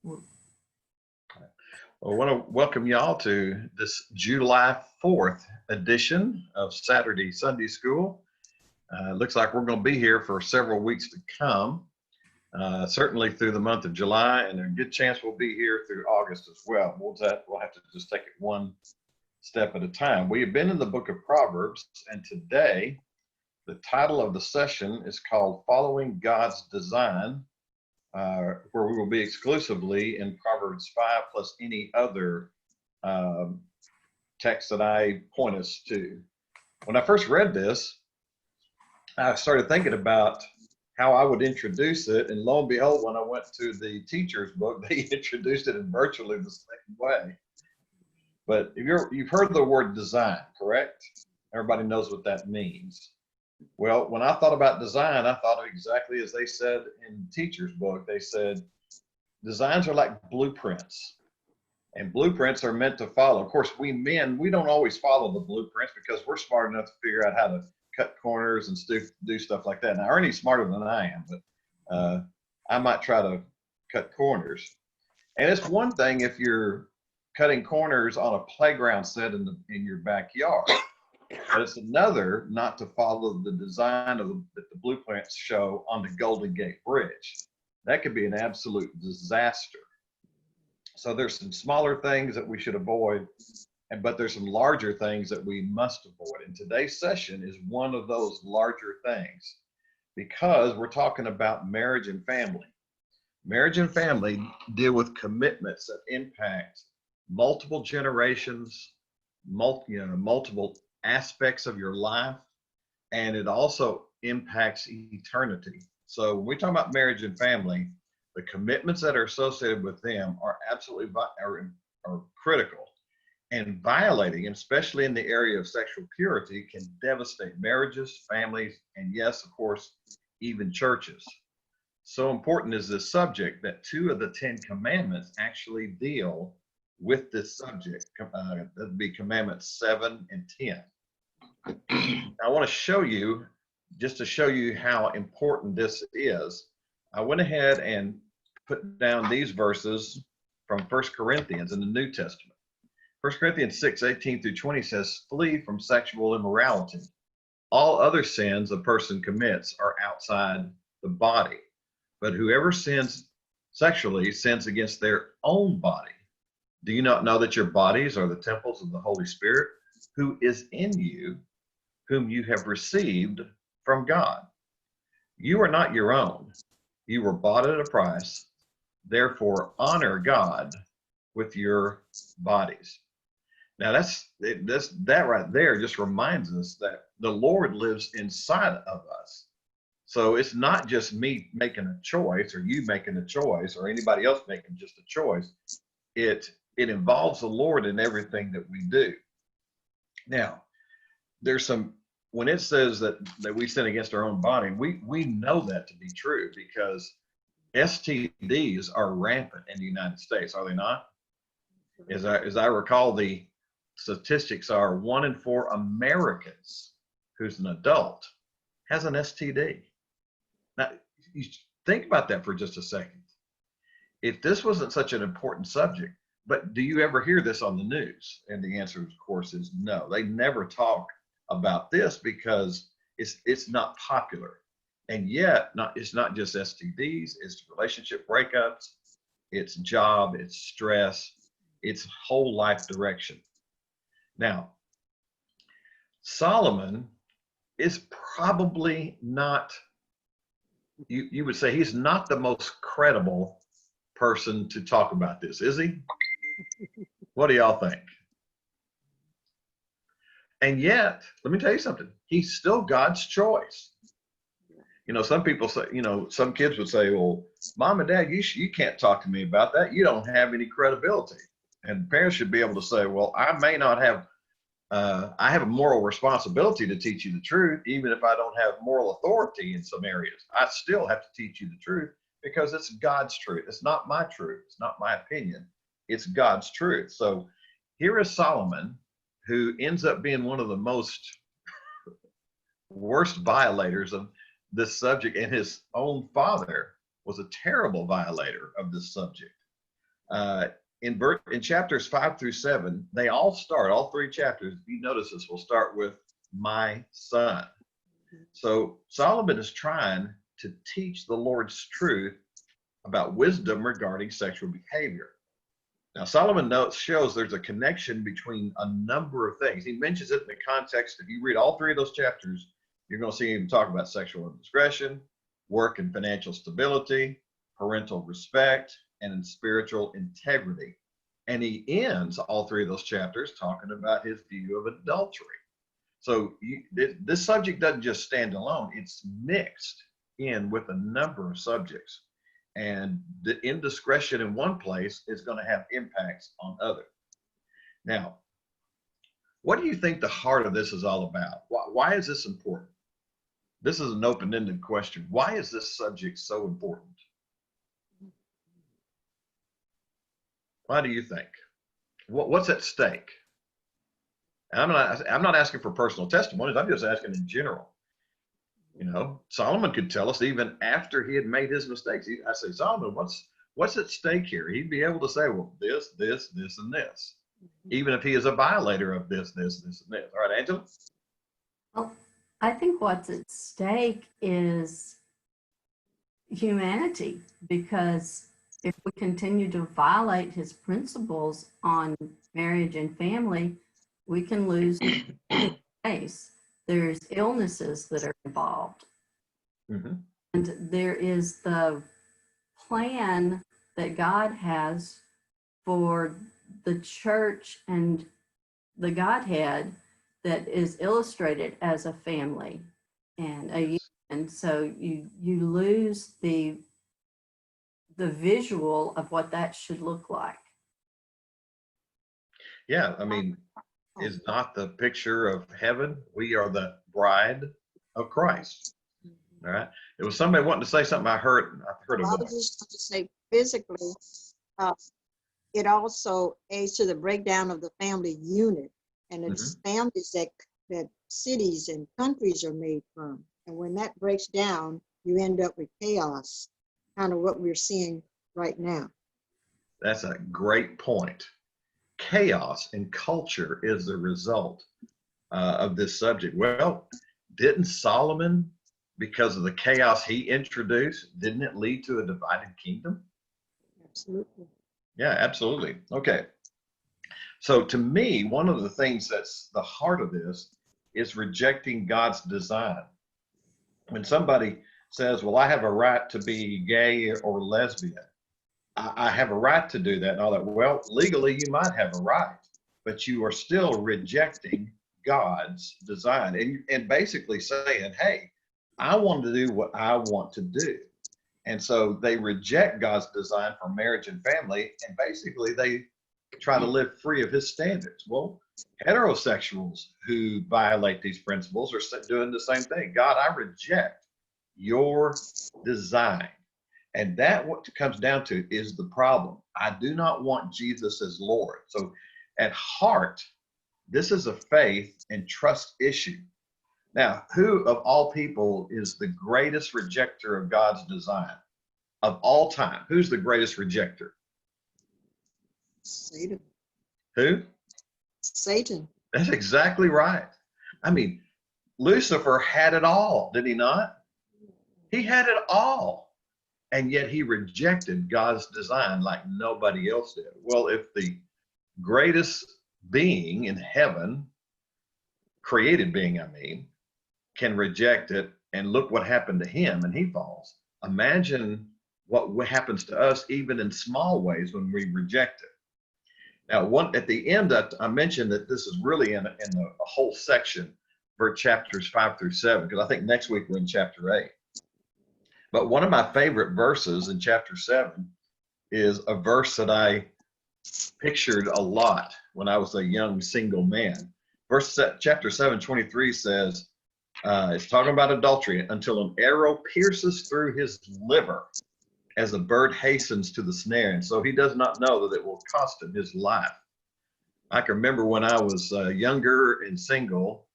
Well, I want to welcome y'all to this July 4th edition of Saturday Sunday School. Looks like we're going to be here for several weeks to come, certainly through the month of July, and there's a good chance we'll be here through August as well. We'll have to just take it one step at a time. We have been in the book of Proverbs, and today the title of the session is called Following God's Design, where we will be exclusively in Proverbs 5 plus any other text that I point us to. When I first read this, I started thinking about how I would introduce it, and lo and behold, when I went to the teacher's book, they introduced it in virtually the same way. But you've heard the word design, correct? Everybody knows what that means. Well, when I thought about design, I thought of exactly as they said in the teacher's book. They said designs are like blueprints, and blueprints are meant to follow. Of course, we men, we don't always follow the blueprints because we're smart enough to figure out how to cut corners and do stuff like that. Now, Ernie's smarter than I am, but I might try to cut corners. And it's one thing if you're cutting corners on a playground set in your backyard. But it's another not to follow the design that the blueprints show on the Golden Gate Bridge. That could be an absolute disaster. So there's some smaller things that we should avoid, but there's some larger things that we must avoid. And today's session is one of those larger things because we're talking about marriage and family. Marriage and family deal with commitments that impact multiple generations, multiple aspects of your life, and it also impacts eternity. So when we talk about marriage and family, the commitments that are associated with them are absolutely are critical, and violating, especially in the area of sexual purity, can devastate marriages, families, and yes, of course, even churches. So important is this subject that 2 of the 10 commandments actually deal with this subject. That'd be commandments 7 and 10. I want to show you, just to show you how important this is, I went ahead and put down these verses from 1 Corinthians in the New Testament. 1 Corinthians 6:18 through 20 says, flee from sexual immorality. All other sins a person commits are outside the body, but whoever sins sexually sins against their own body. Do you not know that your bodies are the temples of the Holy Spirit, who is in you, whom you have received from God? You are not your own. You were bought at a price. Therefore, honor God with your bodies. Now, that right there just reminds us that the Lord lives inside of us. So it's not just me making a choice or you making a choice or anybody else making just a choice. It involves the Lord in everything that we do. Now, there's some, when it says that we sin against our own body, we know that to be true because STDs are rampant in the United States, are they not? As I recall, the statistics are 1 in 4 Americans who's an adult has an STD. Now, you think about that for just a second. If this wasn't such an important subject, but do you ever hear this on the news? And the answer, of course, is no. They never talk about this because it's not popular. And yet, it's not just STDs, it's relationship breakups, it's job, it's stress, it's whole life direction. Now, Solomon is probably not, you would say he's not the most credible person to talk about this, is he? What do y'all think? And yet, let me tell you something. He's still God's choice. You know, some people say, some kids would say, well, Mom and Dad, you can't talk to me about that. You don't have any credibility. And parents should be able to say, well, I may not have, I have a moral responsibility to teach you the truth, even if I don't have moral authority in some areas. I still have to teach you the truth because it's God's truth. It's not my truth. It's not my opinion. It's God's truth. So here is Solomon, who ends up being one of the most worst violators of this subject, and his own father was a terrible violator of this subject. In chapters 5 through 7, they all three chapters, if you notice this, will start with my son. So Solomon is trying to teach the Lord's truth about wisdom regarding sexual behavior. Now, Solomon shows there's a connection between a number of things. He mentions it in the context, if you read all three of those chapters, you're going to see him talk about sexual indiscretion, work and financial stability, parental respect, and spiritual integrity. And he ends all three of those chapters talking about his view of adultery. So this subject doesn't just stand alone, it's mixed in with a number of subjects. And the indiscretion in one place is going to have impacts on others. Now, what do you think the heart of this is all about? Why is this important? This is an open-ended question. Why is this subject so important? Why do you think? What's at stake? I'm not asking for personal testimonies. I'm just asking in general. You know, Solomon could tell us even after he had made his mistakes. I say, Solomon, what's at stake here? He'd be able to say, well, this, and this, even if he is a violator of this, and this. All right, Angela? Well, I think what's at stake is humanity, because if we continue to violate his principles on marriage and family, we can lose face. There's illnesses that are involved. Mm-hmm. And there is the plan that God has for the church and the Godhead that is illustrated as a family and a union. And so you lose the visual of what that should look like. Yeah, I mean, is not the picture of heaven? We are the bride of Christ. All right. It was somebody wanting to say something. I heard I was just going to say physically, it also aids to the breakdown of the family unit, and it's families that cities and countries are made from. And when that breaks down, you end up with chaos, kind of what we're seeing right now. That's a great point. Chaos in culture is the result of this subject. Well, didn't Solomon, because of the chaos he introduced, didn't it lead to a divided kingdom? Absolutely. Yeah, absolutely. Okay. So to me, one of the things that's the heart of this is rejecting God's design. When somebody says, well, I have a right to be gay or lesbian, I have a right to do that and all that. Well, legally, you might have a right, but you are still rejecting God's design and basically saying, hey, I want to do what I want to do. And so they reject God's design for marriage and family, and basically they try to live free of his standards. Well, heterosexuals who violate these principles are doing the same thing. God, I reject your design. And that what it comes down to is the problem. I do not want Jesus as Lord. So at heart, this is a faith and trust issue. Now, who of all people is the greatest rejecter of God's design of all time? Who's the greatest rejecter? Satan. Who? Satan. That's exactly right. I mean, Lucifer had it all, did he not? He had it all. And yet he rejected God's design like nobody else did. Well, if the greatest being in heaven, created being, I mean, can reject it, and look what happened to him and he falls. Imagine what happens to us even in small ways when we reject it. Now, at the end, I mentioned that this is really in a whole section for chapters 5 through 7, because I think next week we're in chapter 8. But one of my favorite verses in chapter 7 is a verse that I pictured a lot when I was a young single man. Chapter 7:23 says, it's talking about adultery, until an arrow pierces through his liver as a bird hastens to the snare. And so he does not know that it will cost him his life. I can remember when I was younger and single,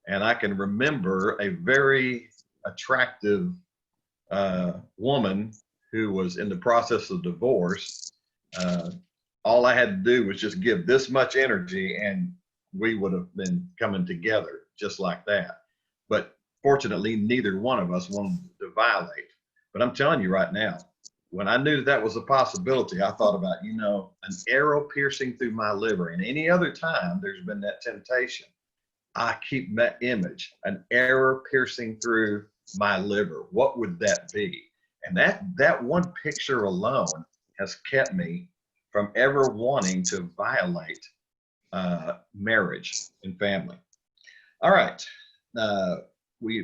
and I can remember a very attractive woman who was in the process of divorce all I had to do was just give this much energy and we would have been coming together just like that. But fortunately, neither one of us wanted to violate. But I'm telling you right now, when I knew that was a possibility, I thought about, an arrow piercing through my liver. And any other time there's been that temptation, I keep that image, an arrow piercing through my liver. What would that be? And that one picture alone has kept me from ever wanting to violate marriage and family. All right.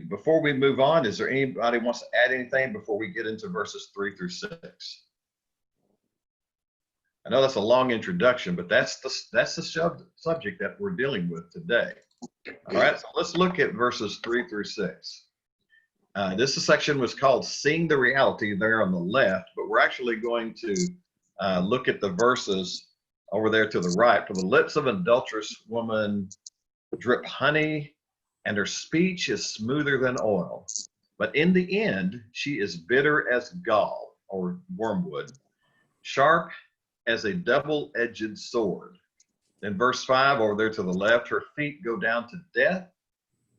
Before we move on, is there anybody wants to add anything before we get into verses 3 through 6? I know that's a long introduction, but that's the subject that we're dealing with today. All right, so let's look at verses 3 through 6. This section was called Seeing the Reality there on the left, but we're actually going to look at the verses over there to the right. For the lips of an adulterous woman drip honey, and her speech is smoother than oil. But in the end, she is bitter as gall, or wormwood, sharp as a double-edged sword. In verse 5, over there to the left, her feet go down to death.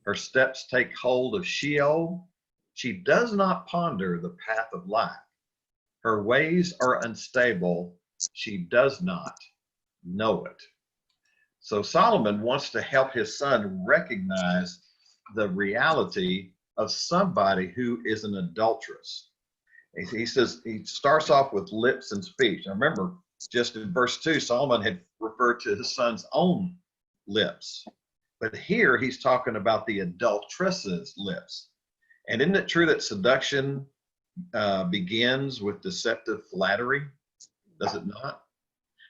Her steps take hold of Sheol. She does not ponder the path of life. Her ways are unstable. She does not know it. So Solomon wants to help his son recognize the reality of somebody who is an adulteress. He says, he starts off with lips and speech. Now remember, just in verse 2, Solomon had referred to his son's own lips. But here he's talking about the adulteress's lips. And isn't it true that seduction begins with deceptive flattery? Does it not?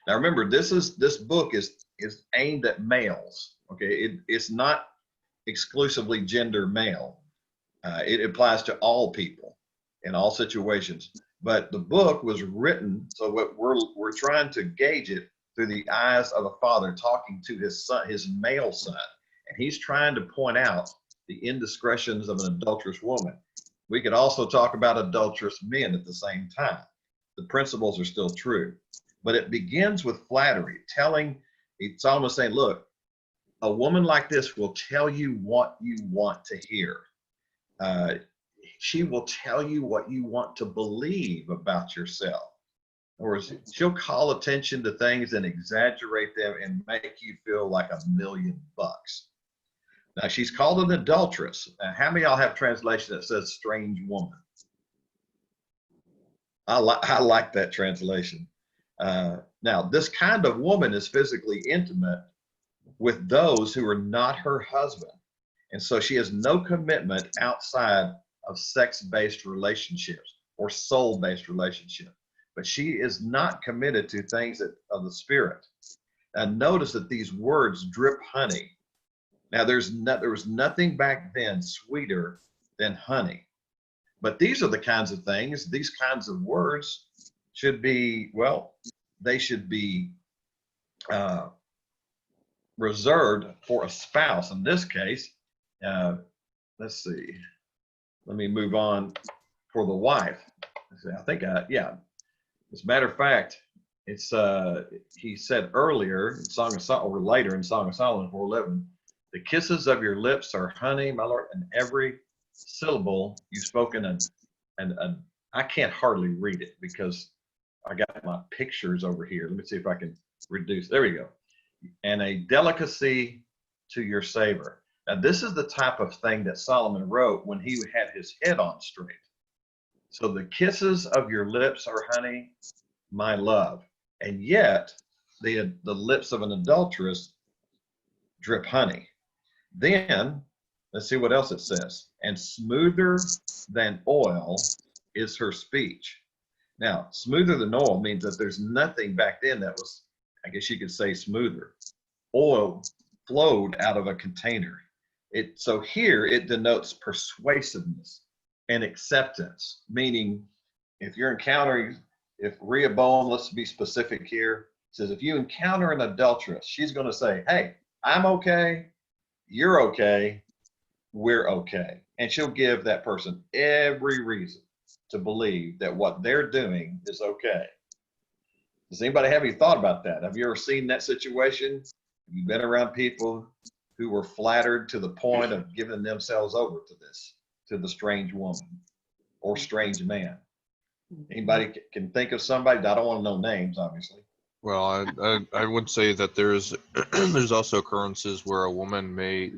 Now remember, this book is aimed at males. Okay, it's not exclusively gender male. It applies to all people in all situations. But the book was written so what we're trying to gauge it through the eyes of a father talking to his son, his male son, and he's trying to point out the indiscretions of an adulterous woman. We could also talk about adulterous men at the same time. The principles are still true. But it begins with flattery, it's almost saying, look, a woman like this will tell you what you want to hear. She will tell you what you want to believe about yourself. Or she'll call attention to things and exaggerate them and make you feel like $1,000,000. Now, she's called an adulteress. Now, how many of y'all have translation that says strange woman? I like that translation. Now, this kind of woman is physically intimate with those who are not her husband. And so she has no commitment outside of sex-based relationships or soul-based relationships. But she is not committed to things of the spirit. And notice that these words drip honey. Now, there was nothing back then sweeter than honey. But these are the kinds of things, these kinds of words should be, they should be reserved for a spouse. In this case, let's see, let me move on for the wife. I think, as a matter of fact, it's he said earlier in Song of Solomon, or later in Song of Solomon 4:11, the kisses of your lips are honey, my Lord, and every syllable you've spoken, and I can't hardly read it because I got my pictures over here. Let me see if I can reduce. There we go. And a delicacy to your savor. Now, this is the type of thing that Solomon wrote when he had his head on straight. So the kisses of your lips are honey, my love. And yet, the lips of an adulteress drip honey. Then, let's see what else it says. And smoother than oil is her speech. Now, smoother than oil means that there's nothing back then that was, I guess you could say, smoother. Oil flowed out of a container. So here it denotes persuasiveness and acceptance, meaning if you're encountering, if Rehoboam, let's be specific here, says if you encounter an adulteress, she's going to say, hey, I'm okay, you're okay, we're okay. And she'll give that person every reason to believe that what they're doing is okay. Does anybody have any thought about that? Have you ever seen that situation? Have you been around people who were flattered to the point of giving themselves over to this, to the strange woman or strange man? Anybody can think of somebody? I don't want to know names, obviously. Well, I would say that there's there's also occurrences where a woman may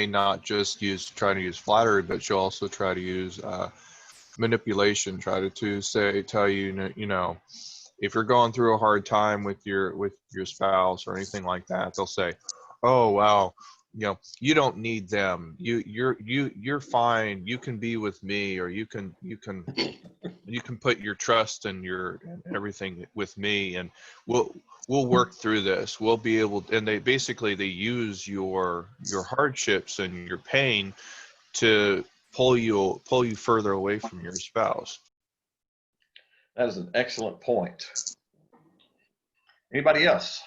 not just try to use flattery, but she'll also try to use manipulation, try to tell you, if you're going through a hard time with your spouse or anything like that, they'll say, oh well, you don't need them, you're fine, you can be with me, or you can put your trust and everything with me, and we'll work through this, we'll be able, and they use your hardships and your pain to pull you further away from your spouse. That is an excellent point. Anybody else?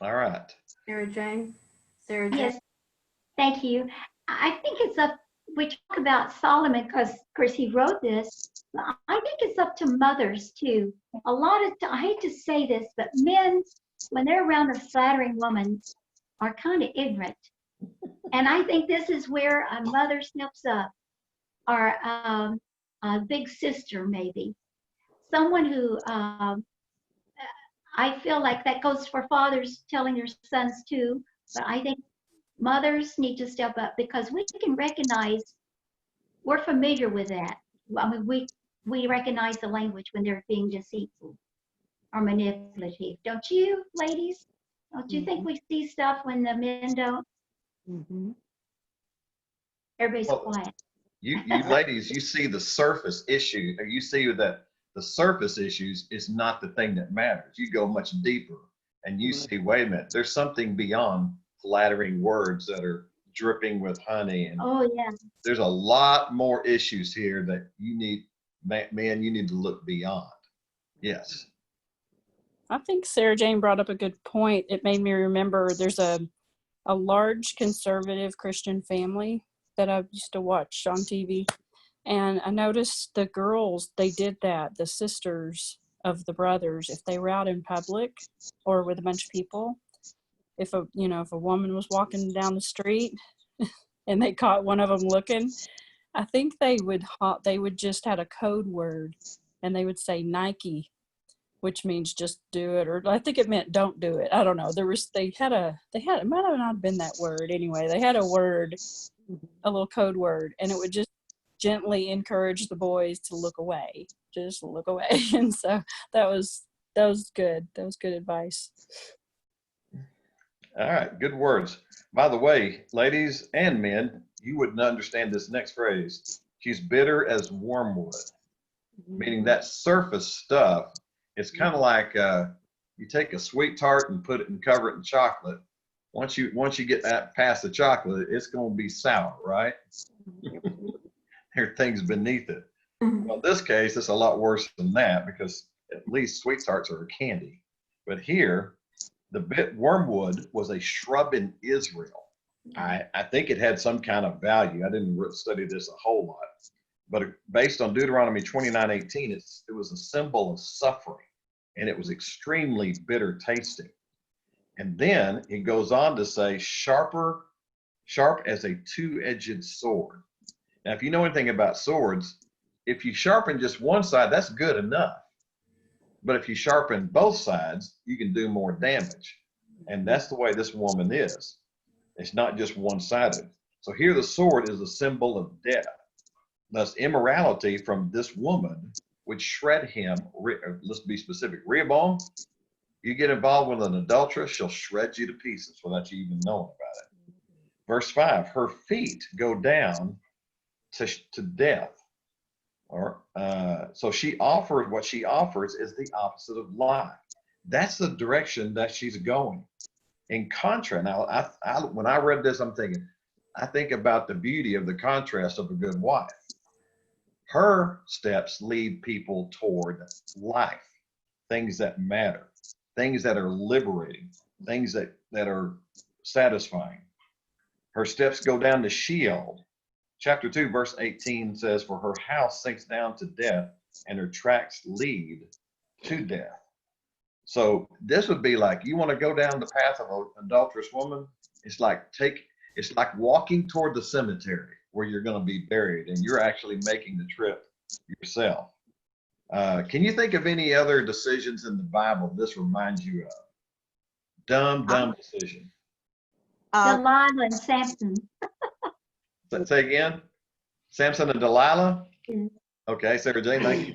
All right. Sarah Jane? Sarah Jane? Yes, thank you. I think it's up, we talk about Solomon because, of course, he wrote this. But I think it's up to mothers too. A lot of, I hate to say this, but men, when they're around a flattering woman, are kind of ignorant. And I think this is where a mother steps up, or a big sister maybe. Someone who, I feel like that goes for fathers telling their sons too, but I think mothers need to step up because we can recognize, we're familiar with that. I mean, we recognize the language when they're being deceitful or manipulative. Don't you, ladies? Don't you think we see stuff when the men don't? Everybody's quiet. You ladies, you see the surface issue, or you see that the surface issues is not the thing that matters. You go much deeper and you see, wait a minute, there's something beyond flattering words that are dripping with honey. And oh yeah, there's a lot more issues here that you need, man, you need to look beyond. Yes. I think Sarah Jane brought up a good point. It made me remember there's a large conservative Christian family that I used to watch on TV. And I noticed the girls, they did that, the sisters of the brothers, if they were out in public or with a bunch of people, if a woman was walking down the street and they caught one of them looking, I think they would just had a code word and they would say Nike, which means just do it, or I think it meant don't do it. I don't know. It might have not been that word anyway. They had a word, a little code word, and it would just gently encourage the boys to look away, just look away. And so that was good. That was good advice. All right, good words. By the way, ladies and men, you wouldn't understand this next phrase. She's bitter as wormwood, meaning that surface stuff. It's kind of like you take a sweet tart and put it and cover it in chocolate. Once you get that past the chocolate, it's going to be sour, right? There are things beneath it. Well, in this case, it's a lot worse than that because at least sweet tarts are a candy. But here, the bit wormwood was a shrub in Israel. I think it had some kind of value. I didn't study this a whole lot, but based on Deuteronomy 29:18, it was a symbol of suffering, and it was extremely bitter tasting. And then it goes on to say sharp as a two-edged sword. Now, if you know anything about swords, if you sharpen just one side, that's good enough. But if you sharpen both sides, you can do more damage. And that's the way this woman is. It's not just one-sided. So here the sword is a symbol of death. Thus, immorality from this woman would shred him. Let's be specific. Rehoboam, you get involved with an adulteress, she'll shred you to pieces without you even knowing about it. Verse 5, her feet go down to death. So what she offers is the opposite of life. That's the direction that she's going. In contrast, now when I read this, I think about the beauty of the contrast of a good wife. Her steps lead people toward life, things that matter, things that are liberating, things that are satisfying. Her steps go down to Sheol. Chapter 2, verse 18 says, for her house sinks down to death, and her tracks lead to death. So this would be like, you want to go down the path of an adulterous woman? It's like walking toward the cemetery where you're going to be buried, and you're actually making the trip yourself. Can you think of any other decisions in the Bible this reminds you of? Dumb decision. Delilah and Samson. Say again? Samson and Delilah? Yeah. Okay, Sarah Jane, thank you.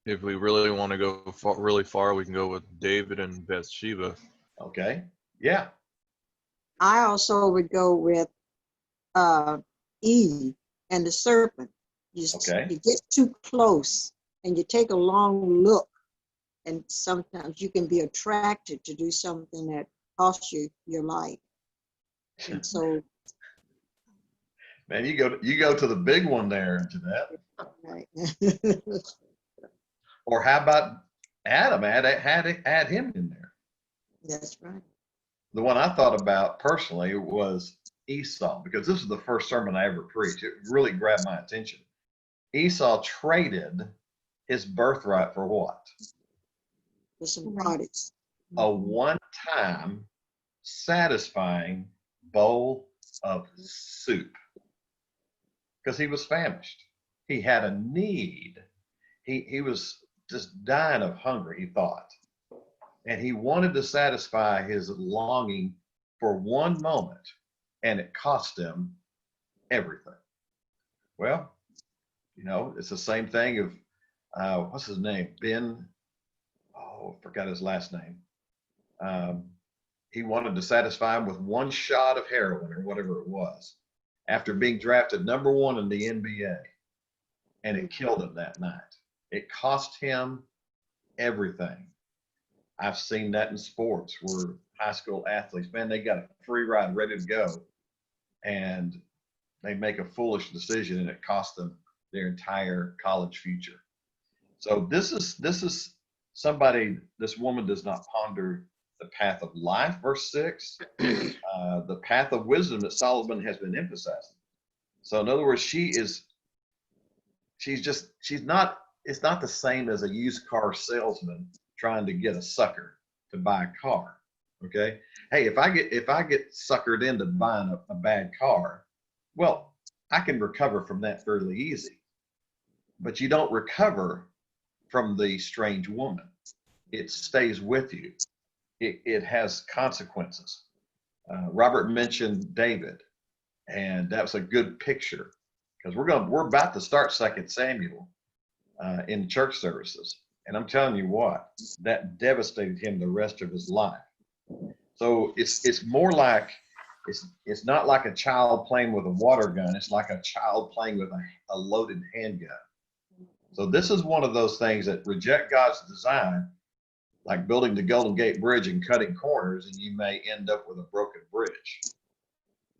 If we really want to go really far, we can go with David and Bathsheba. Okay, yeah. I also would go with Eve and the serpent. You get too close and you take a long look, and sometimes you can be attracted to do something that costs you your life. And so, man, you go to the big one there, Jeanette. right. Or how about Adam? Add him in there. That's right. The one I thought about personally was Esau, because this is the first sermon I ever preached. It really grabbed my attention. Esau traded his birthright for what? For some parties. A one-time satisfying bowl of soup. Because he was famished. He had a need. He was just dying of hunger, he thought. And he wanted to satisfy his longing for one moment, and it cost him everything. Well, it's the same thing of, what's his name? I forgot his last name. He wanted to satisfy him with one shot of heroin or whatever it was after being drafted #1 in the NBA. And it killed him that night. It cost him everything. I've seen that in sports where high school athletes, man, they got a free ride ready to go, and they make a foolish decision and it costs them their entire college future. So this is somebody, this woman does not ponder the path of life, verse 6, the path of wisdom that Solomon has been emphasizing. So in other words, it's not the same as a used car salesman trying to get a sucker to buy a car. Okay. Hey, if I get suckered into buying a bad car, well, I can recover from that fairly easy. But you don't recover from the strange woman. It stays with you. It has consequences. Robert mentioned David, and that was a good picture, because we're about to start 2 Samuel in church services. And I'm telling you what, that devastated him the rest of his life. So it's more like, it's not like a child playing with a water gun. It's like a child playing with a loaded handgun. So this is one of those things that reject God's design, like building the Golden Gate Bridge and cutting corners, and you may end up with a broken bridge.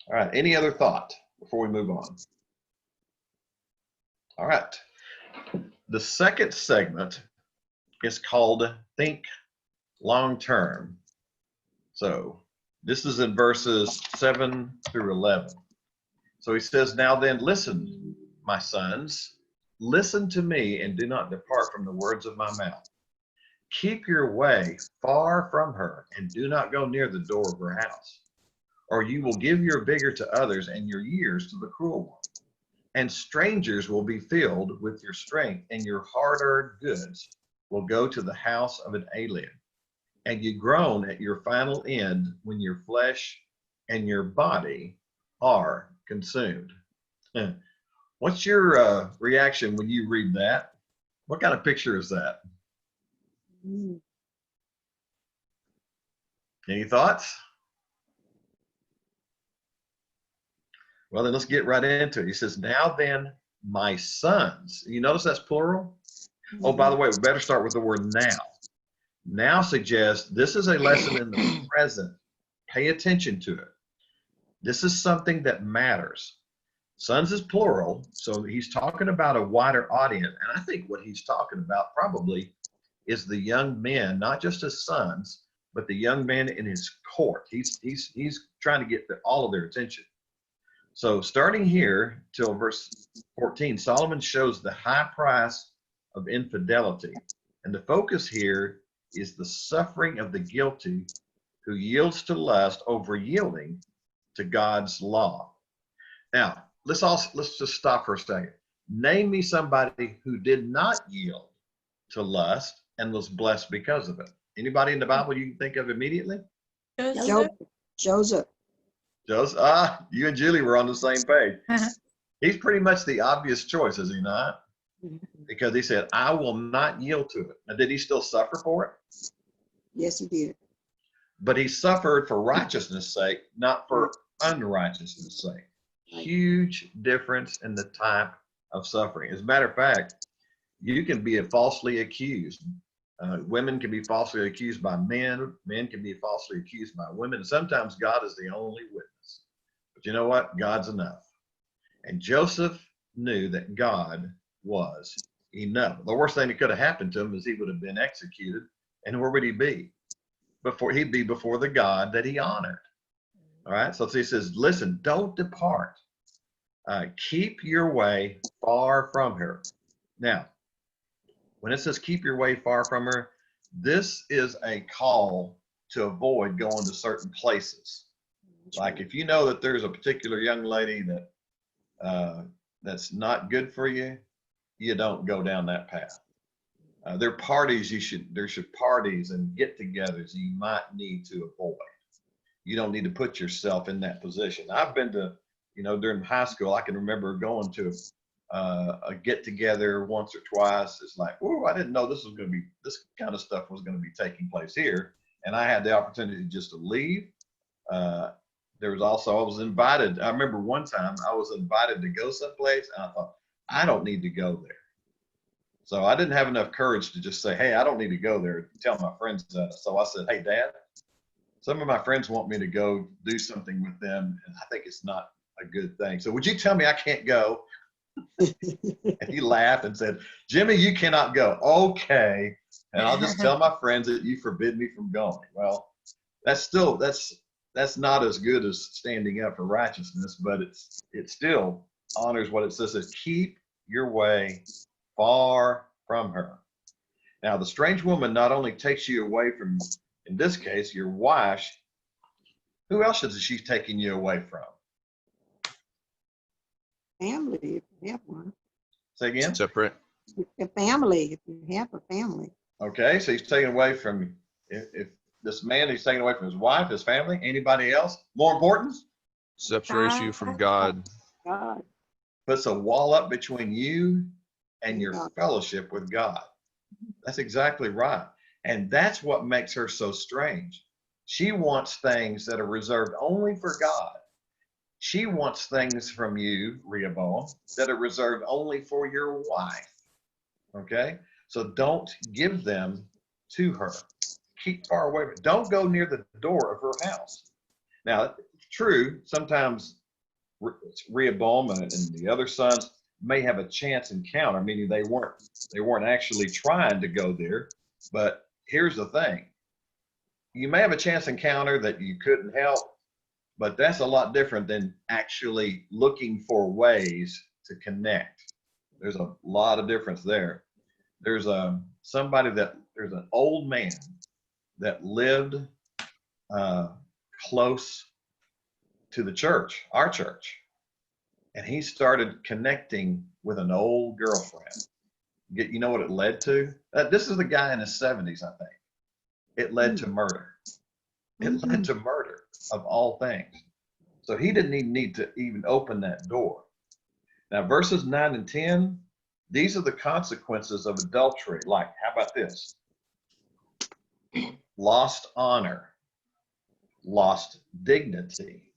All right, any other thought before we move on? All right. The second segment is called Think Long Term. So this is in verses 7 through 11. So he says, "Now then, listen, my sons, listen to me and do not depart from the words of my mouth. Keep your way far from her and do not go near the door of her house, or you will give your vigor to others and your years to the cruel one. And strangers will be filled with your strength, and your hard-earned goods will go to the house of an alien. And you groan at your final end when your flesh and your body are consumed." What's your reaction when you read that? What kind of picture is that? Any thoughts? Well, then let's get right into it. He says, "Now then, my sons." You notice that's plural? Oh, by the way, we better start with the word now. Now suggests this is a lesson in the present. Pay attention to it. This is something that matters. Sons is plural, so he's talking about a wider audience. And I think what he's talking about probably is the young men, not just his sons, but the young men in his court. He's trying to get all of their attention. So starting here till verse 14, Solomon shows the high price of infidelity. And the focus here is the suffering of the guilty who yields to lust over yielding to God's law. Now, let's just stop for a second. Name me somebody who did not yield to lust and was blessed because of it. Anybody in the Bible you can think of immediately? Joseph. Joseph. Joseph, you and Julie were on the same page. He's pretty much the obvious choice, is he not? Because he said, I will not yield to it. Now, did he still suffer for it? Yes, he did. But he suffered for righteousness' sake, not for unrighteousness' sake. Huge difference in the type of suffering. As a matter of fact, you can be falsely accused. Women can be falsely accused by men. Men can be falsely accused by women. Sometimes God is the only witness. But you know what? God's enough. And Joseph knew that God was enough. The worst thing that could have happened to him is he would have been executed. And where would he be? He'd be before the God that he honored. All right. So he says, listen, don't depart. Keep your way far from her. Now, when it says keep your way far from her, this is a call to avoid going to certain places. Like if you know that there's a particular young lady that that's not good for you, you don't go down that path. There are parties there should parties and get-togethers you might need to avoid. You don't need to put yourself in that position. I've been to, during high school, I can remember going to a get-together once or twice. It's like, oh, I didn't know this kind of stuff was going to be taking place here. And I had the opportunity just to leave. There was also, I was invited. I remember one time I was invited to go someplace and I thought, I don't need to go there. So I didn't have enough courage to just say, hey, I don't need to go there, tell my friends that. So I said, hey, Dad, some of my friends want me to go do something with them, and I think it's not a good thing. So would you tell me I can't go? And he laughed and said, Jimmy, you cannot go. Okay. And I'll just tell my friends that you forbid me from going. Well, that's not as good as standing up for righteousness, but it still honors what it says. Is keep your way far from her. Now, the strange woman not only takes you away from, in this case, your wife. Who else is she taking you away from? Family, if you have one. Say again? Separate. A family, if you have a family. Okay, so he's taken away from, if this man, he's taken away from his wife, his family, anybody else? More important? Separates you from God. God. Puts a wall up between you and your God. fellowship with God. That's exactly right. And that's what makes her so strange. She wants things that are reserved only for God. She wants things from you, Rehoboam, that are reserved only for your wife. Okay? So don't give them to her. Keep far away. Don't go near the door of her house. Now, true, sometimes Rehoboam and the other sons may have a chance encounter, meaning they weren't actually trying to go there. But here's the thing. You may have a chance encounter that you couldn't help, but that's a lot different than actually looking for ways to connect. There's a lot of difference there. There's an old man that lived close to the church, our church. And he started connecting with an old girlfriend. You know what it led to? This is the guy in his 70s, I think. It led to murder. It led to murder of all things. So he didn't even need to even open that door. Now, verses 9 and 10, these are the consequences of adultery. Like, how about this? Lost honor, lost dignity,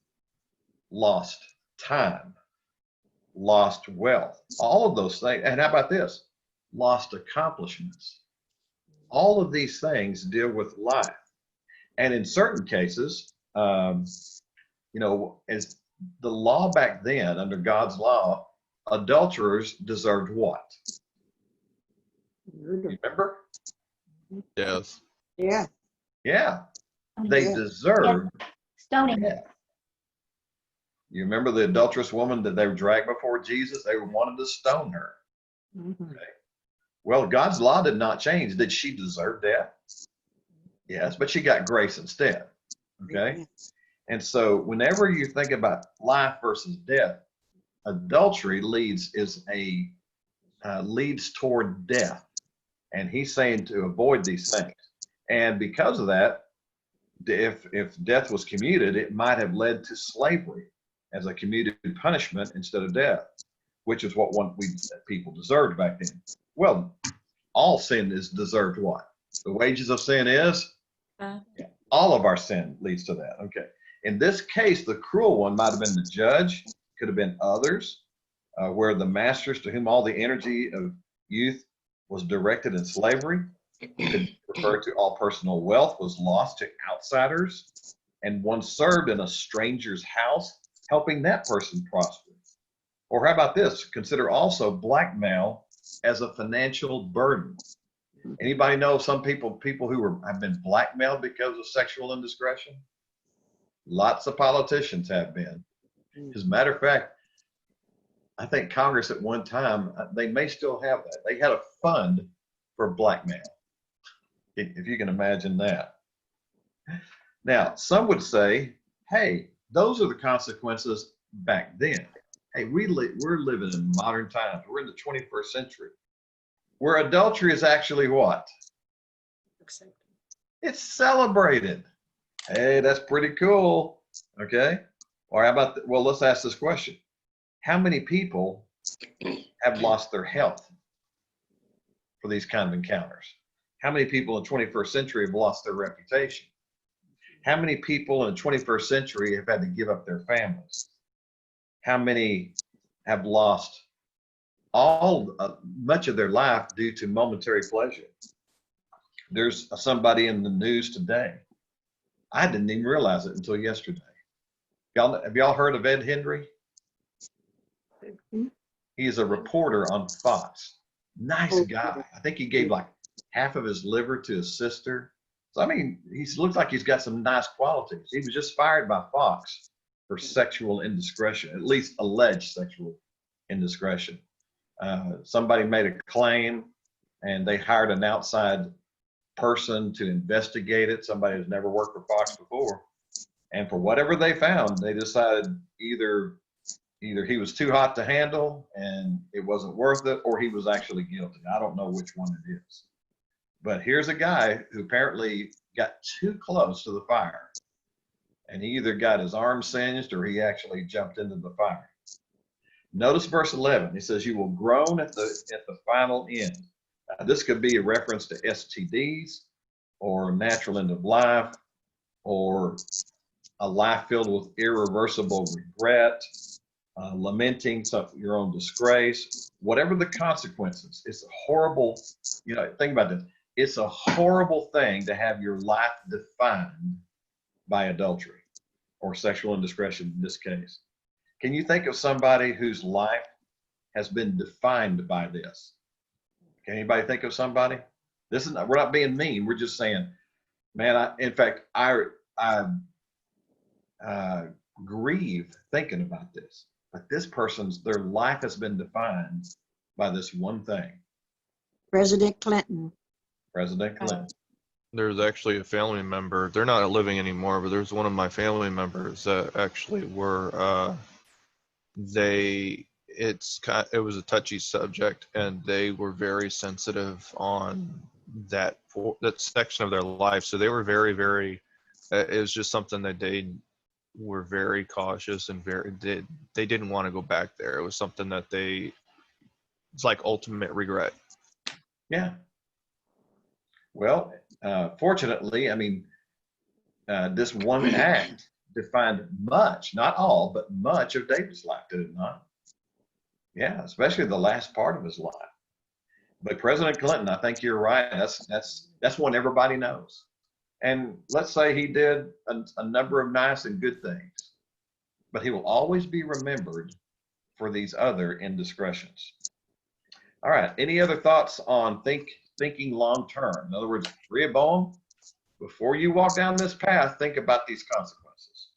lost time, lost wealth, all of those things. And how about this? Lost accomplishments. All of these things deal with life. And in certain cases, as the law back then, under God's law, adulterers deserved what? You remember? Yes. Yeah. Yeah. They Yeah. deserved Stoning. death. You remember the adulterous woman that they were dragged before Jesus? They wanted to stone her. Mhm. Okay. Well, God's law did not change. Did she deserve death? Yes, but she got grace instead. Okay. Amen. And so whenever you think about life versus death, adultery leads toward death. And he's saying to avoid these things. And because of that, if death was commuted, it might have led to slavery as a commuted punishment instead of death, which is what people deserved back then. Well, all sin is deserved what? The wages of sin is? All of our sin leads to that. Okay. In this case, the cruel one might have been the judge, could have been others, where the masters to whom all the energy of youth was directed in slavery. It could refer to all personal wealth was lost to outsiders, and one served in a stranger's house, helping that person prosper. Or how about this? Consider also blackmail as a financial burden. Anybody know some people who have been blackmailed because of sexual indiscretion? Lots of politicians have been. As a matter of fact, I think Congress at one time, they may still have that. They had a fund for blackmail, if you can imagine that. Now, some would say, hey, those are the consequences back then. Hey, we're living in modern times. We're in the 21st century, where adultery is actually what? It's celebrated. Hey, that's pretty cool. Okay. Or how about, well, let's ask this question. How many people have lost their health for these kind of encounters? How many people in the 21st century have lost their reputation? How many people in the 21st century have had to give up their families? How many have lost much of their life due to momentary pleasure? There's somebody in the news today. I didn't even realize it until yesterday. Have y'all heard of Ed Henry? He is a reporter on Fox. Nice guy. I think he gave like half of his liver to his sister. So, I mean, he looks like he's got some nice qualities. He was just fired by Fox for sexual indiscretion, at least alleged sexual indiscretion. Somebody made a claim and they hired an outside person to investigate it. Somebody who's never worked for Fox before. And for whatever they found, they decided either he was too hot to handle and it wasn't worth it, or he was actually guilty. I don't know which one it is. But here's a guy who apparently got too close to the fire. And he either got his arm singed or he actually jumped into the fire. Notice verse 11. He says, you will groan at the final end. This could be a reference to STDs or natural end of life or a life filled with irreversible regret, lamenting your own disgrace, whatever the consequences. It's a horrible, think about this. It's a horrible thing to have your life defined by adultery or sexual indiscretion in this case. Can you think of somebody whose life has been defined by this? Can anybody think of somebody? We're not being mean. We're just saying, man, I grieve thinking about this. But this their life has been defined by this one thing. President Clinton. President Clinton. There's actually a family member. They're not living anymore, but there's one of my family members that actually were. It was a touchy subject, and they were very sensitive on that section of their life. So they were very, very. It was just something that they were very cautious and they didn't want to go back there. It was something that it's like ultimate regret. Yeah. Well, fortunately, I mean, this one act defined much, not all, but much of David's life, did it not? Yeah, especially the last part of his life. But President Clinton, I think you're right. That's one everybody knows. And let's say he did a number of nice and good things, but he will always be remembered for these other indiscretions. All right. Any other thoughts on thinking long term? In other words, Rehoboam, before you walk down this path, think about these consequences.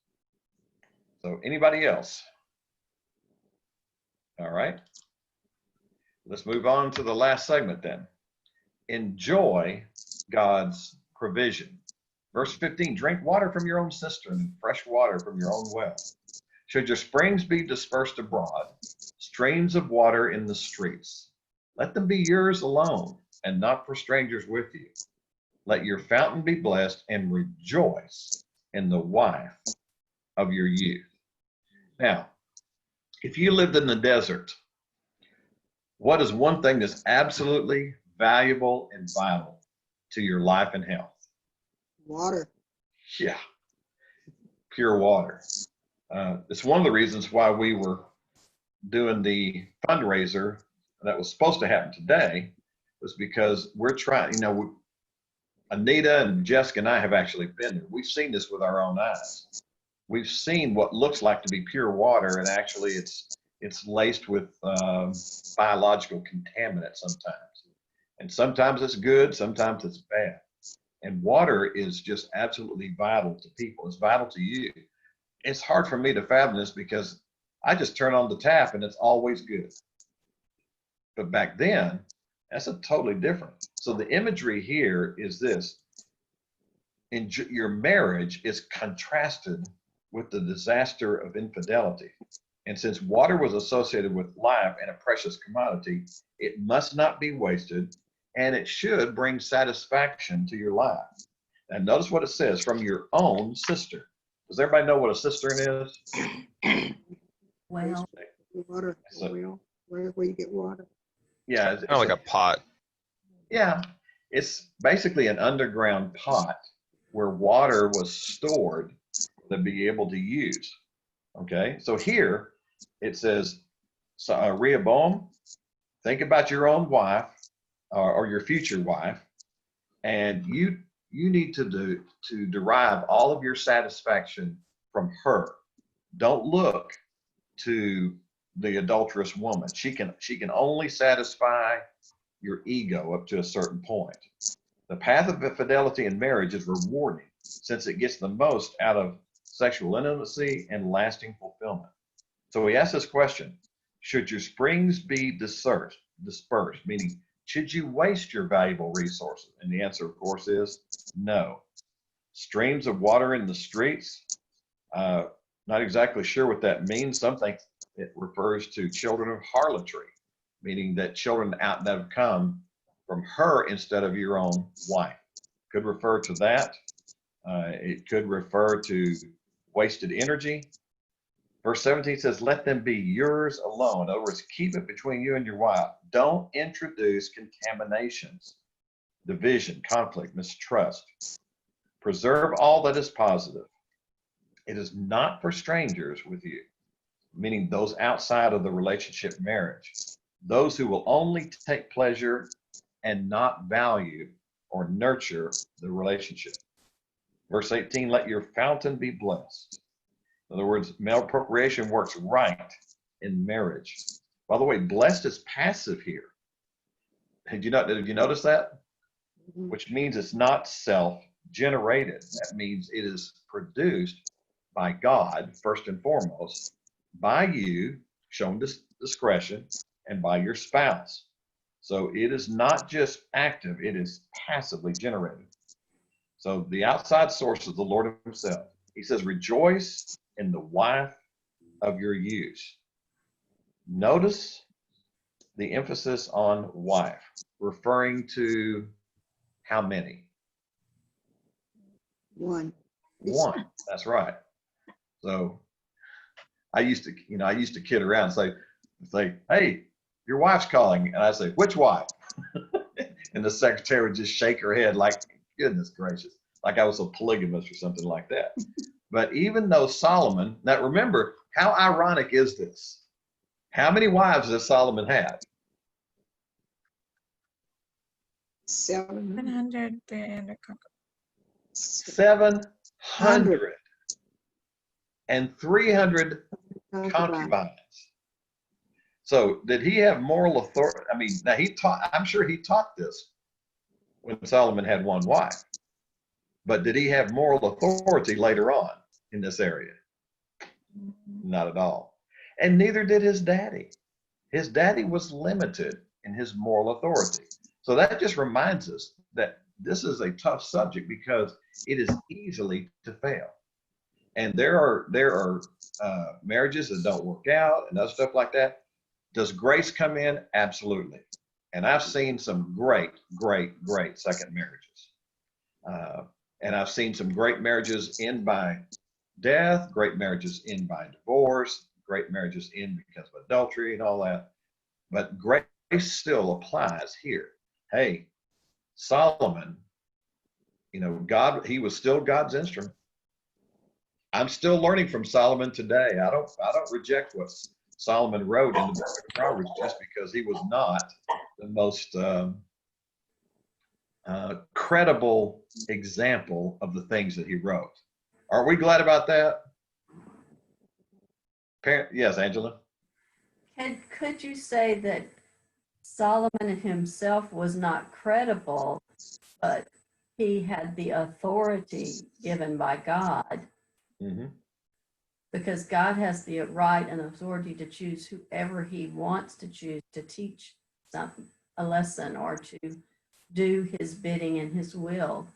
So anybody else? All right. Let's move on to the last segment then. Enjoy God's provision. Verse 15, drink water from your own cistern, fresh water from your own well. Should your springs be dispersed abroad, streams of water in the streets, let them be yours alone and not for strangers with you. Let your fountain be blessed and rejoice in the wife of your youth. Now, if you lived in the desert, what is one thing that's absolutely valuable and vital to your life and health? Water. Yeah, pure water. It's one of the reasons why we were doing the fundraiser that was supposed to happen today, was because we're trying, Anita and Jessica and I have actually been there. We've seen this with our own eyes. We've seen what looks like to be pure water, and actually it's laced with biological contaminants sometimes. And sometimes it's good, sometimes it's bad. And water is just absolutely vital to people. It's vital to you. It's hard for me to fathom this because I just turn on the tap and it's always good. But back then, that's a totally different. So the imagery here is this. Your marriage is contrasted with the disaster of infidelity. And since water was associated with life and a precious commodity, it must not be wasted, and it should bring satisfaction to your life. And notice what it says, from your own cistern. Does everybody know what a cistern is? Well, Water. So- Where you get water. Yeah. Kind of like a pot. Yeah, it's basically an underground pot where water was stored to be able to use. Okay, so here it says, Rehoboam, think about your own wife or your future wife, and you need to derive all of your satisfaction from her. Don't look to the adulterous woman. She can only satisfy your ego up to a certain point. The path of infidelity in marriage is rewarding since it gets the most out of sexual intimacy and lasting fulfillment. So we ask this question, should your springs be dispersed, meaning should you waste your valuable resources? And the answer, of course, is no. Streams of water in the streets, not exactly sure what that means. Some think it refers to children of harlotry, meaning that children that have come from her instead of your own wife. Could refer to that. It could refer to wasted energy. Verse 17 says, let them be yours alone. In other words, keep it between you and your wife. Don't introduce contaminations, division, conflict, mistrust. Preserve all that is positive. It is not for strangers with you, meaning those outside of the relationship marriage, those who will only take pleasure and not value or nurture the relationship. Verse 18, let your fountain be blessed. In other words, male procreation works right in marriage. By the way, blessed is passive here. Did you notice that? Which means it's not self-generated. That means it is produced by God, first and foremost, by you, shown discretion, and by your spouse. So it is not just active, it is passively generated. So the outside source is the Lord himself. He says, rejoice in the wife of your youth. Notice the emphasis on wife, referring to how many? One. One. That's right. So I used to kid around and say, hey, your wife's calling. And I say, which wife? And the secretary would just shake her head like, goodness gracious, like I was a polygamist or something like that. But even though Solomon, now remember, how ironic is this? How many wives does Solomon have? 700. 700 and 300 concubines. So did he have moral authority? I mean, now I'm sure he taught this when Solomon had one wife, but did he have moral authority later on in this area? Not at all. And neither did his daddy. his daddy was limited in his moral authority. So that just reminds us that this is a tough subject because it is easily to fail. And there are marriages that don't work out and other stuff like that. Does grace come in? Absolutely. And I've seen some great, great, great second marriages. And I've seen some great marriages end by death, great marriages end by divorce, great marriages end because of adultery and all that. But grace still applies here. Hey, Solomon, God, he was still God's instrument. I'm still learning from Solomon today. I don't reject what Solomon wrote in the book of Proverbs just because he was not the most credible example of the things that he wrote. Are we glad about that? Yes, Angela. Could you say that Solomon himself was not credible, but he had the authority given by God? Mm-hmm. Because God has the right and authority to choose whoever he wants to choose to teach a lesson or to do his bidding and his will.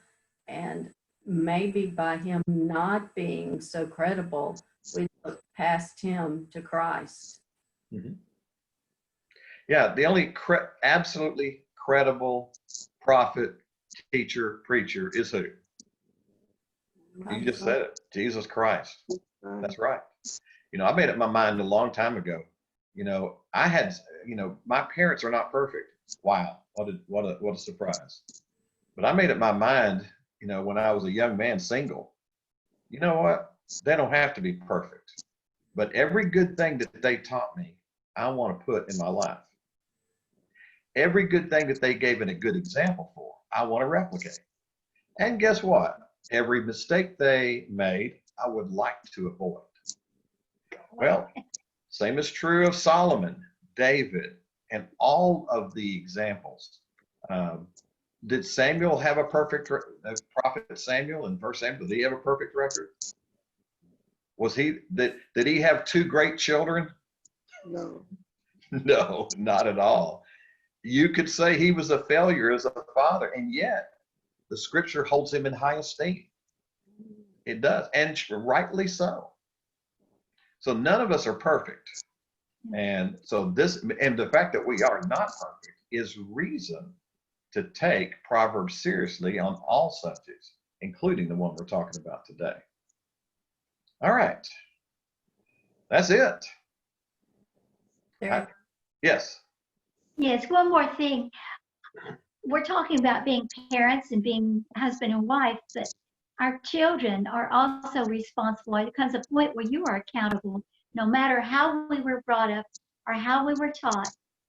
And maybe by him not being so credible, we look past him to Christ. Mm-hmm. Yeah, the only absolutely credible prophet, teacher, preacher is who? You just said it, Jesus Christ. That's right. I made up my mind a long time ago. I had, my parents are not perfect. Wow, what a surprise. But I made up my mind, when I was a young man single, you know what? They don't have to be perfect. But every good thing that they taught me, I want to put in my life. Every good thing that they gave a good example for, I want to replicate. And guess what? Every mistake they made, I would like to avoid. Well, same is true of Solomon, David, and all of the examples. Did Samuel have a perfect prophet? Samuel in 1 Samuel, did he have a perfect record? Did he have two great children? No. No, not at all. You could say he was a failure as a father, and yet the scripture holds him in high esteem. It does, and rightly so. So none of us are perfect. And so the fact that we are not perfect is reason to take Proverbs seriously on all subjects, including the one we're talking about today. All right. That's it. Yes. Yes, one more thing. We're talking about being parents and being husband and wife, but our children are also responsible. It comes a point where you are accountable. No matter how we were brought up or how we were taught,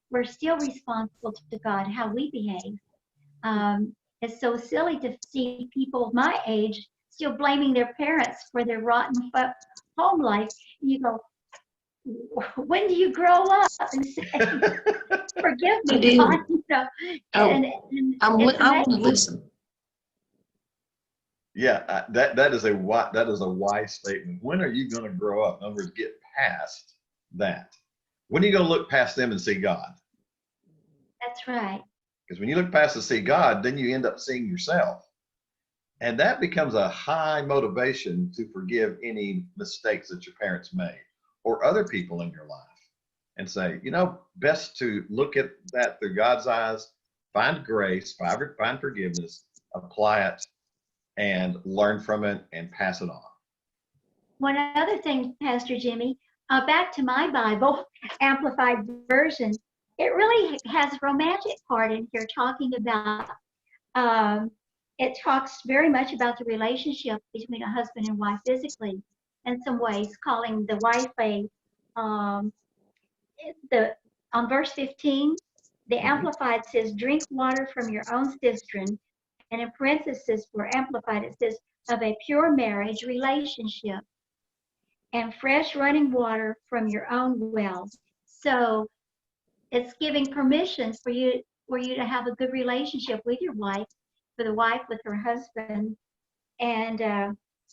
we're still responsible to God, how we behave. It's so silly to see people my age still blaming their parents for their rotten home life. You go, when do you grow up and say, forgive me, God? And I want to listen. Yeah, that is a wise statement. When are you going to grow up? In other words, get past that. When are you going to look past them and see God? That's right. Because when you look past to see God, then you end up seeing yourself. And that becomes a high motivation to forgive any mistakes that your parents made or other people in your life. And say, best to look at that through God's eyes, find grace, find forgiveness, apply it, and learn from it and pass it on. One other thing, Pastor Jimmy, back to my Bible, Amplified Version, it really has a romantic part in here talking about, it talks very much about the relationship between a husband and wife physically in some ways, calling the wife on verse 15, the Amplified says, drink water from your own cistern, and in parentheses for Amplified, it says, of a pure marriage relationship, and fresh running water from your own well. So it's giving permission for you to have a good relationship with your wife, for the wife with her husband. And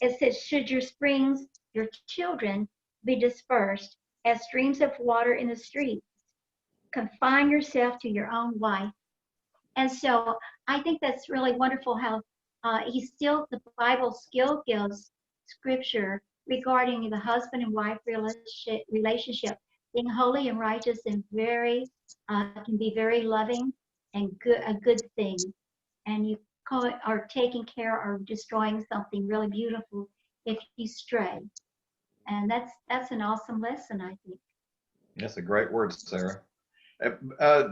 it says, should your springs, your children, be dispersed as streams of water in the streets, confine yourself to your own wife. And so I think that's really wonderful how the Bible still gives scripture regarding the husband and wife relationship being holy and righteous and can be very loving and a good thing. And you are taking care or destroying something really beautiful if you stray. And that's an awesome lesson, I think. That's a great word, Sarah.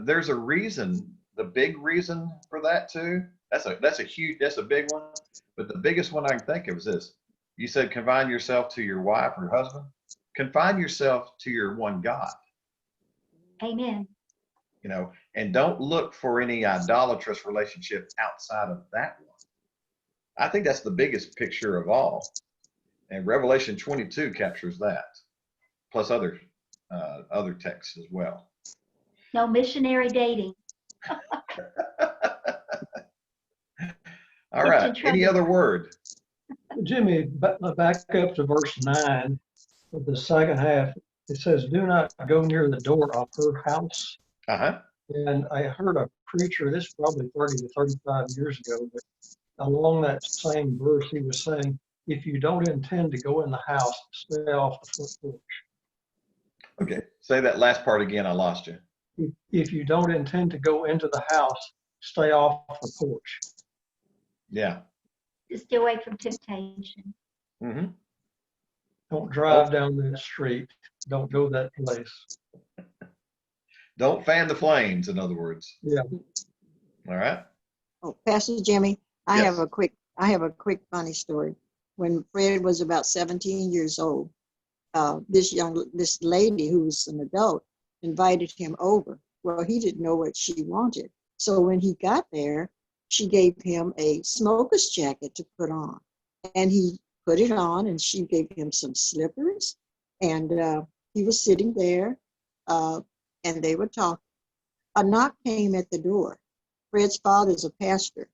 There's a reason, the big reason for that too. That's a big one. But the biggest one I can think of is this. You said confine yourself to your wife or husband. Confine yourself to your one God. Amen. You know, and don't look for any idolatrous relationship outside of that one. I think that's the biggest picture of all. And Revelation 22 captures that, plus other texts as well. No missionary dating. All right. Any other word? Jimmy, back up to verse 9 of the second half. It says, do not go near the door of her house. Uh-huh. And I heard a preacher, this is probably 30 to 35 years ago, but along that same verse, he was saying, if you don't intend to go in the house, stay off the front porch. Okay. Say that last part again. I lost you. If you don't intend to go into the house, stay off the porch. Yeah. To stay away from temptation. Mm-hmm. Don't drive down that street. Don't go that place. Don't fan the flames, in other words. Yeah. All right. Oh, Pastor Jimmy, I Yes. have a quick funny story. When Fred was about 17 years old, this lady who was an adult invited him over. Well, he didn't know what she wanted. So when he got there, she gave him a smoker's jacket to put on. And he put it on, and she gave him some slippers. And he was sitting there, and they were talking. A knock came at the door. Fred's father's a pastor,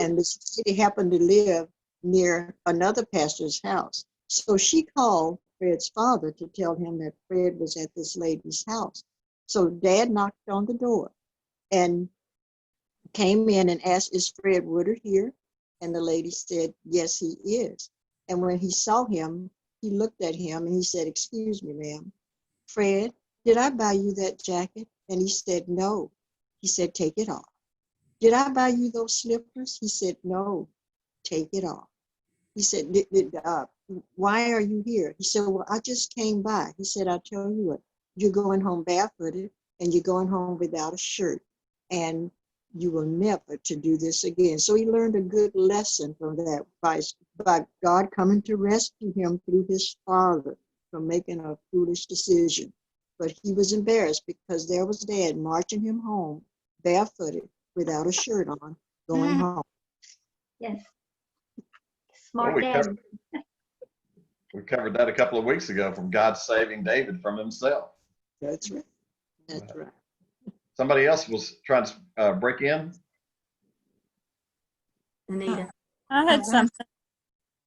and this lady happened to live near another pastor's house. So she called Fred's father to tell him that Fred was at this lady's house. So Dad knocked on the door and came in and asked, is Fred Woodard here? And the lady said, yes, he is. And when he saw him, he looked at him and he said, excuse me, ma'am, Fred, did I buy you that jacket? And he said, no. He said, take it off. Did I buy you those slippers? He said, no, take it off. He said, why are you here? He said, well, I just came by. He said, I'll tell you what, you're going home barefooted and you're going home without a shirt. And you will never to do this again. So he learned a good lesson from that by God coming to rescue him through his father from making a foolish decision. But he was embarrassed because there was Dad marching him home barefooted without a shirt on, going home. Yes. Well, Smart dad. we covered that a couple of weeks ago from God saving David from himself. That's right. That's right. Somebody else was trying to break in. Anita. I had something.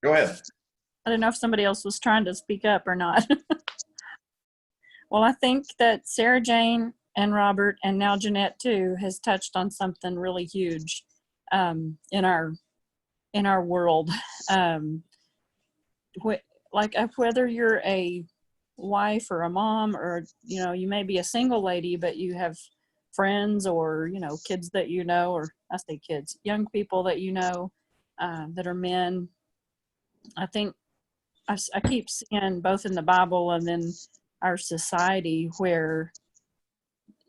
Go ahead. I don't know if somebody else was trying to speak up or not. Well, I think that Sarah Jane and Robert and now Jeanette too has touched on something really huge in our world. Whether you're a wife or a mom, or you may be a single lady, but you have friends or kids that or I say kids, young people that that are men. I think I keep seeing both in the Bible and then our society where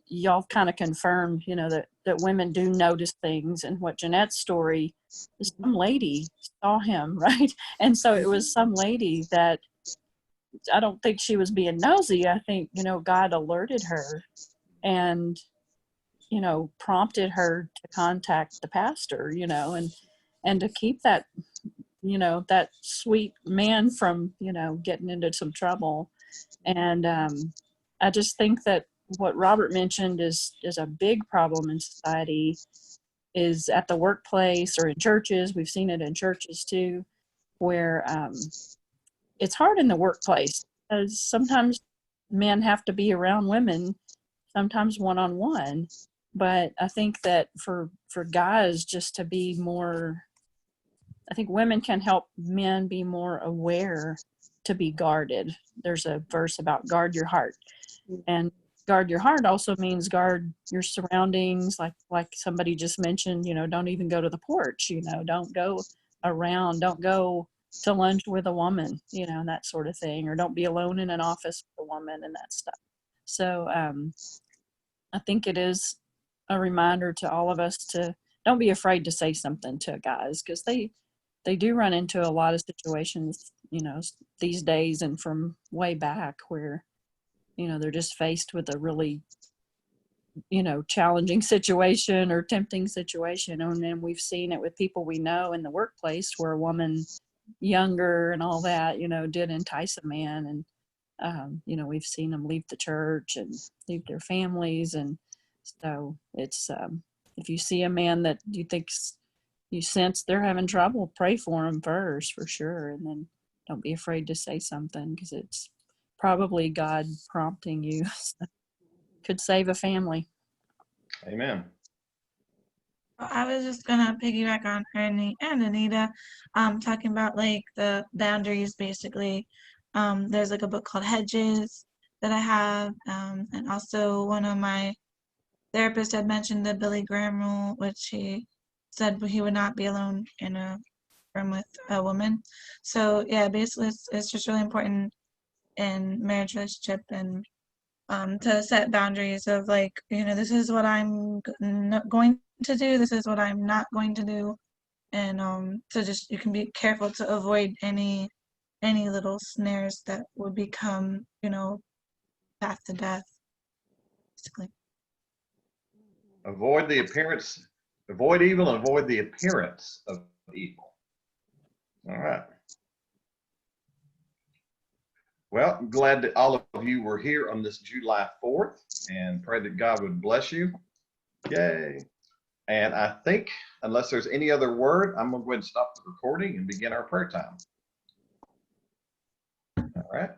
y'all kind of confirmed, that women do notice things. And what Jeanette's story is, some lady saw him, right? And so it was some lady that, I don't think she was being nosy. I think, God alerted her and, prompted her to contact the pastor, and to keep that, that sweet man from, getting into some trouble. And I just think that what Robert mentioned is a big problem in society, is at the workplace or in churches. We've seen it in churches too, where it's hard in the workplace because sometimes men have to be around women sometimes one-on-one. But I think that for guys, just to be more, I think women can help men be more aware to be guarded. There's a verse about guard your heart, and guard your heart also means guard your surroundings. Like somebody just mentioned, don't even go to the porch, don't go around, don't go to lunch with a woman, and that sort of thing, or don't be alone in an office with a woman and that stuff. So I think it is a reminder to all of us to don't be afraid to say something to guys, because they do run into a lot of situations, these days and from way back where, they're just faced with a really, challenging situation or tempting situation. And then we've seen it with people we know in the workplace where a woman younger and all that, did entice a man. And, we've seen them leave the church and leave their families. And so it's, if you see a man that you sense they're having trouble, pray for them first, for sure. And then don't be afraid to say something, because it's probably God prompting you. Could save a family. Amen. I was just gonna piggyback on Ernie and Anita, talking about like the boundaries basically. There's like a book called Hedges that I have, and also one of my therapists had mentioned the Billy Graham rule, which he said he would not be alone in a room with a woman. So yeah, basically it's just really important in marriage relationship and to set boundaries of like, this is what I'm going to do, this is what I'm not going to do, and so just you can be careful to avoid any little snares that would become, path to death, basically. Avoid evil, and avoid the appearance of evil. All right. Well, I'm glad that all of you were here on this July 4th, and pray that God would bless you. Yay. And I think, unless there's any other word, I'm going to go ahead and stop the recording and begin our prayer time. All right.